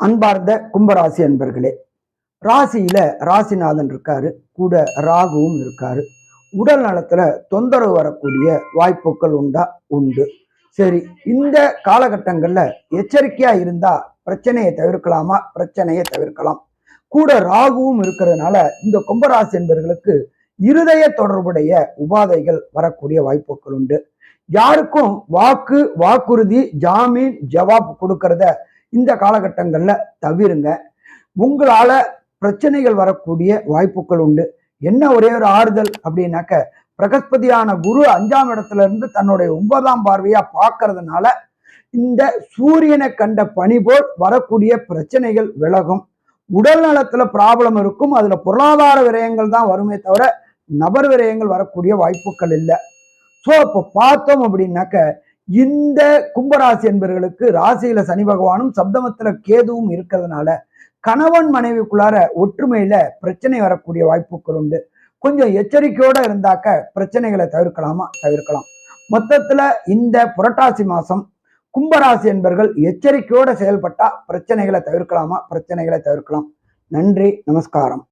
அன்பார்ந்த கும்பராசி அன்பர்களே, ராசியில ராசிநாதன் இருக்காரு, கூட ராகுவும் இருக்காரு. உடல் நலத்துல தொந்தரவு வரக்கூடிய வாய்ப்புகள் உண்டு. சரி, இந்த காலகட்டங்கள்ல எச்சரிக்கையா இருந்தா பிரச்சனையை தவிர்க்கலாமா? பிரச்சனையை தவிர்க்கலாம். கூட ராகுவும் இருக்கிறதுனால இந்த கும்பராசி என்பவர்களுக்கு இருதய தொடர்புடைய உபாதைகள் வரக்கூடிய வாய்ப்புகள் உண்டு. யாருக்கும் வாக்குறுதி, ஜாமீன், ஜவாப் கொடுக்கறத இந்த காலகட்டங்கள்ல தவிருங்க. உங்களால பிரச்சனைகள் வரக்கூடிய வாய்ப்புகள் உண்டு. என்ன ஒரே ஒரு ஆறுதல் அப்படின்னாக்க, பிரகஸ்பதியான குரு 5ஆம் இடத்துல இருந்து தன்னுடைய 9ஆம் பார்வையா பார்க்கறதுனால இந்த சூரியனை கண்ட பனி போல் வரக்கூடிய பிரச்சனைகள் விலகும். உடல் நலத்துல ப்ராப்ளம் இருக்கும். அதுல பொருளாதார விரயங்கள் தான் வருமே தவிர நபர் விரயங்கள் வரக்கூடிய வாய்ப்புகள் இல்லை. ஸோ இப்போ பார்த்தோம் அப்படின்னாக்க, இந்த கும்பராசி என்பவர்களுக்கு ராசியில சனி பகவானும் சப்தமத்துல கேதுவும் இருக்கிறதுனால கணவன் மனைவிக்குள்ளார ஒற்றுமையில பிரச்சனை வரக்கூடிய வாய்ப்புகள் உண்டு. கொஞ்சம் எச்சரிக்கையோட இருந்தாக்க பிரச்சனைகளை தவிர்க்கலாம். மொத்தத்துல இந்த புரட்டாசி மாசம் கும்பராசி என்பவர்கள் எச்சரிக்கையோட செயல்பட்டா பிரச்சனைகளை தவிர்க்கலாம். நன்றி, நமஸ்காரம்.